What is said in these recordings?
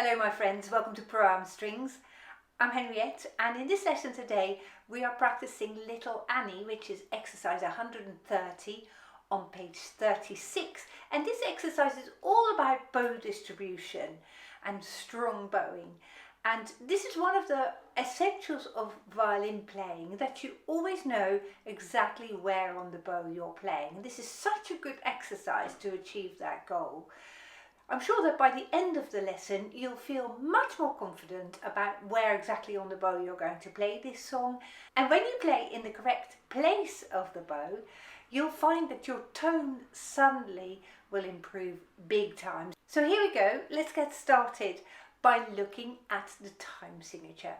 Hello my friends, welcome to Pro Arm Strings. I'm Henriette and in this lesson today we are practicing Little Annie, which is exercise 130 on page 36, and this exercise is all about bow distribution and strong bowing, and this is one of the essentials of violin playing, that you always know exactly where on the bow you're playing, and this is such a good exercise to achieve that goal. I'm sure that by the end of the lesson you'll feel much more confident about where exactly on the bow you're going to play this song, and when you play in the correct place of the bow you'll find that your tone suddenly will improve big time. So here we go, let's get started by looking at the time signature.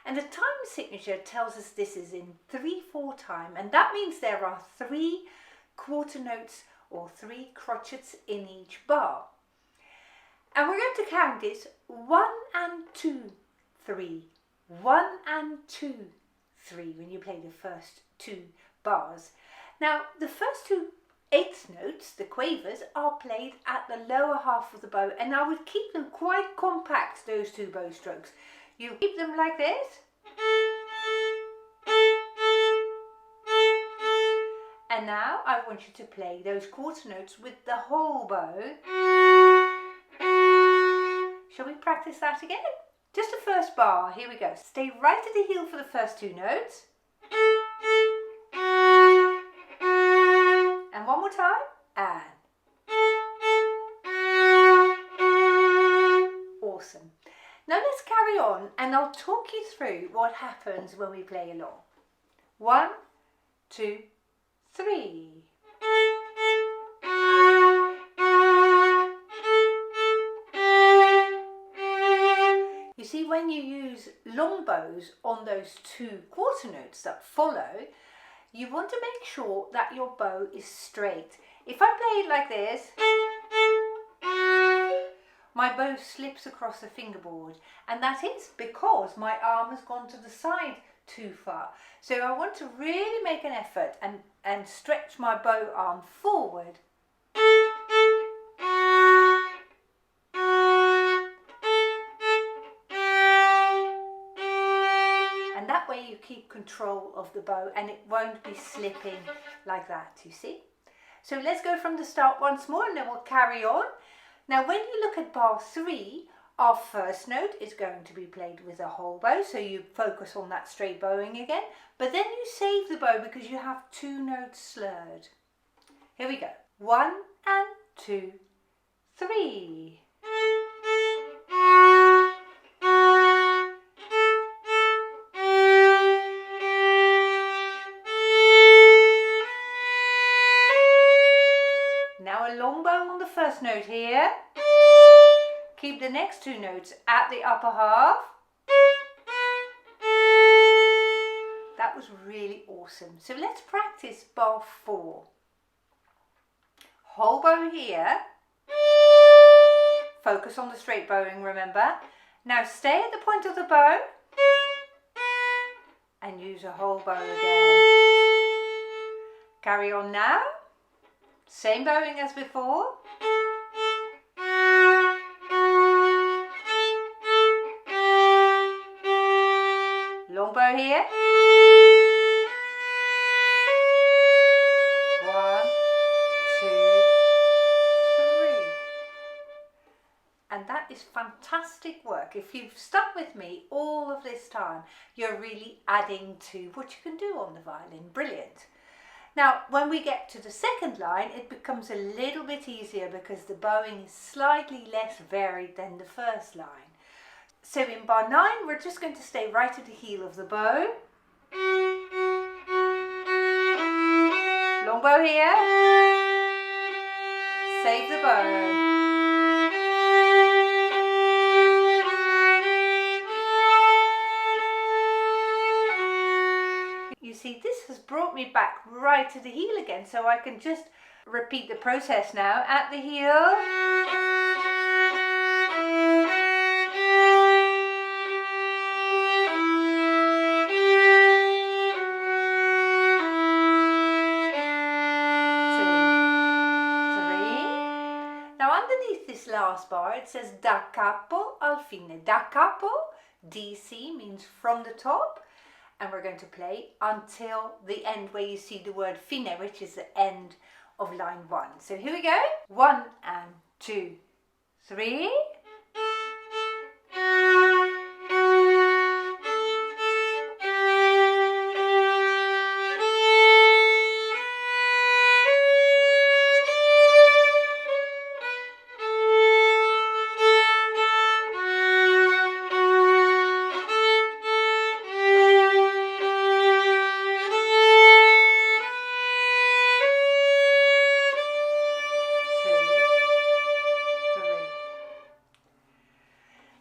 And the time signature tells us this is in 3/4 time, and that means there are 3 quarter notes or 3 crotchets in each bar. And we're going to count this 1 and 2, 3, 1 and 2, 3 when you play the first 2 bars. Now the first 2 eighth notes, the quavers, are played at the lower half of the bow, and I would keep them quite compact, those 2 bow strokes. You keep them like this. And now I want you to play those quarter notes with the whole bow. Shall we practice that again? Just the first bar, here we go. Stay right at the heel for the first 2 notes. And one more time, and. Awesome. Now let's carry on and I'll talk you through what happens when we play along. 1, 2, 3. You see, when you use long bows on those 2 quarter notes that follow, you want to make sure that your bow is straight. If I play it like this, my bow slips across the fingerboard, and that is because my arm has gone to the side too far. So I want to really make an effort and stretch my bow arm forward. And that way you keep control of the bow and it won't be slipping like that, you see. So let's go from the start once more and then we'll carry on. Now when you look at bar 3, our first note is going to be played with a whole bow, so you focus on that straight bowing again, but then you save the bow because you have 2 notes slurred. Here we go. 1 and 2, 3. Now a long bow on the first note here. Keep the next 2 notes at the upper half. That was really awesome. So let's practice bar 4. Whole bow here. Focus on the straight bowing, remember. Now stay at the point of the bow and use a whole bow again. Carry on now. Same bowing as before. Long bow here. 1, 2, 3. And that is fantastic work. If you've stuck with me all of this time, you're really adding to what you can do on the violin. Brilliant. Now, when we get to the second line, it becomes a little bit easier because the bowing is slightly less varied than the first line. So in bar 9, we're just going to stay right at the heel of the bow. Long bow here. Save the bow. You see, this has brought me back right to the heel again, so I can just repeat the process now. At the heel. last bar, it says da capo al fine, da capo, DC means from the top, and we're going to play until the end where you see the word fine, which is the end of line 1. So here we go. 1 and 2, 3.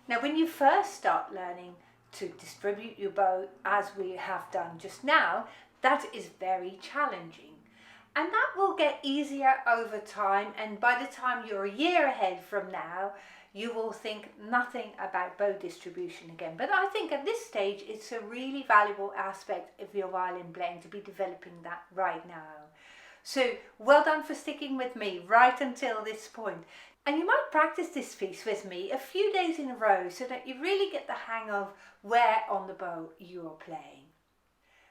Now, when you first start learning to distribute your bow, as we have done just now, that is very challenging. And that will get easier over time, and by the time you're a year ahead from now, you will think nothing about bow distribution again. But I think at this stage, it's a really valuable aspect of your violin playing to be developing that right now. So well done for sticking with me right until this point. And you might practice this piece with me a few days in a row so that you really get the hang of where on the bow you are playing.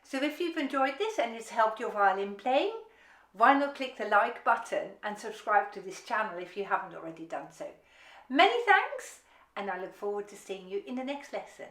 So if you've enjoyed this and it's helped your violin playing, why not click the like button and subscribe to this channel if you haven't already done so. Many thanks, and I look forward to seeing you in the next lesson.